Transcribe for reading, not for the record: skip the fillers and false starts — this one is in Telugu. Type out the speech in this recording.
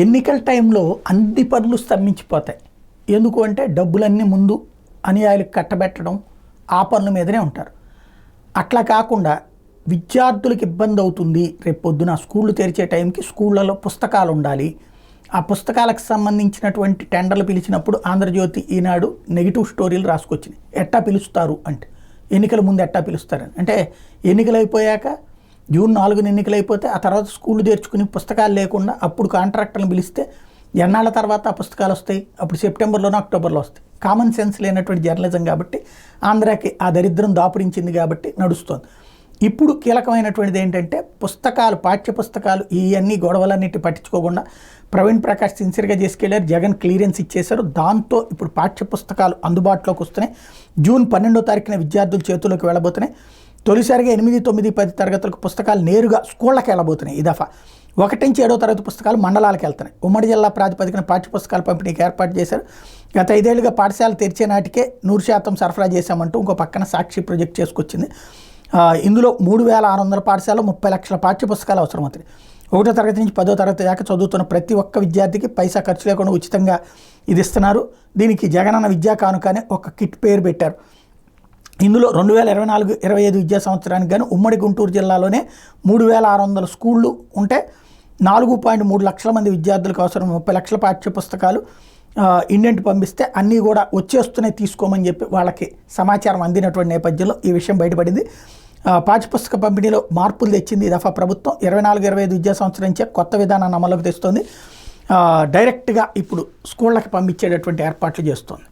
ఎన్నికల టైంలో అన్ని పనులు స్తంభించిపోతాయి. ఎందుకు అంటే డబ్బులన్నీ ముందు అనుయాయులకు కట్టబెట్టడం, ఆ పనుల మీదనే ఉంటారు. అట్లా కాకుండా విద్యార్థులకు ఇబ్బంది అవుతుంది, రేపు పొద్దున స్కూళ్ళు తెరిచే టైంకి స్కూళ్ళలో పుస్తకాలు ఉండాలి, ఆ పుస్తకాలకు సంబంధించినటువంటి టెండర్లు పిలిచినప్పుడు ఆంధ్రజ్యోతి, ఈనాడు నెగిటివ్ స్టోరీలు రాసుకొచ్చినాయి. ఎట్టా పిలుస్తారు అంటే, ఎన్నికల ముందు ఎట్టా పిలుస్తారని. అంటే ఎన్నికలు అయిపోయాక జూన్ 4న ఎన్నికలు అయిపోతే ఆ తర్వాత స్కూళ్ళు తెరుచుకుని పుస్తకాలు లేకుండా అప్పుడు కాంట్రాక్టర్లను పిలిస్తే ఎన్నాళ్ళ తర్వాత ఆ పుస్తకాలు వస్తాయి? అప్పుడు సెప్టెంబర్లోనో అక్టోబర్లో వస్తాయి. కామన్ సెన్స్ లేనటువంటి జర్నలిజం కాబట్టి, ఆంధ్రాకి ఆ దరిద్రం దాపురించింది కాబట్టి నడుస్తోంది. ఇప్పుడు కీలకమైనటువంటిది ఏంటంటే పుస్తకాలు, పాఠ్య పుస్తకాలు ఇవన్నీ గొడవలన్నిటి పట్టించుకోకుండా ప్రవీణ్ ప్రకాష్ సిన్సియర్గా చేసుకెళ్లారు. జగన్ క్లియరెన్స్ ఇచ్చేశారు. దాంతో ఇప్పుడు పాఠ్య పుస్తకాలు అందుబాటులోకి వస్తున్నాయి. జూన్ 12వ తారీఖున విద్యార్థుల చేతుల్లోకి వెళ్ళబోతున్నాయి. తొలిసారిగా 8, 9, 10 తరగతులకు పుస్తకాలు నేరుగా స్కూళ్ళకి వెళ్ళబోతున్నాయి. ఈ దఫా 1 నుంచి 7వ తరగతి పుస్తకాలు మండలాలకు వెళ్తున్నాయి. ఉమ్మడి జిల్లా ప్రాతిపదికన పాఠ్య పుస్తకాల పంపిణీకి ఏర్పాటు చేశారు. గత 5 ఏళ్లుగా పాఠశాల తెరిచే నాటికే 100% సరఫరా చేశామంటూ ఇంకో పక్కన సాక్షి ప్రాజెక్ట్ చేసుకొచ్చింది. ఇందులో 3600 పాఠశాలలో 30 లక్షల పాఠ్య పుస్తకాలు అవసరమవుతాయి. 1వ తరగతి నుంచి 10వ తరగతి దాకా చదువుతున్న ప్రతి ఒక్క విద్యార్థికి పైసా ఖర్చు లేకుండా ఉచితంగా ఇది ఇస్తున్నారు. దీనికి జగనన్న విద్యా కానుక అనే ఒక కిట్ పేరు పెట్టారు. ఇందులో 2024-25 విద్యా సంవత్సరానికి గాను ఉమ్మడి గుంటూరు జిల్లాలోనే 3600 స్కూళ్ళు ఉంటే 4.3 లక్షల మంది విద్యార్థులకు అవసరం 30 లక్షల పాఠ్య పుస్తకాలు ఇండియన్కి పంపిస్తే అన్నీ కూడా వచ్చేస్తున్నాయి, తీసుకోమని చెప్పి వాళ్ళకి సమాచారం అందినటువంటి నేపథ్యంలో ఈ విషయం బయటపడింది. పాఠ్యపుస్తక పంపిణీలో మార్పులు తెచ్చింది ఈ దఫా ప్రభుత్వం. 24-25 విద్యా సంవత్సరం నుంచే కొత్త విధానాన్ని అమలుకు తెస్తుంది. డైరెక్ట్గా ఇప్పుడు స్కూళ్ళకి పంపించేటటువంటి ఏర్పాట్లు చేస్తోంది.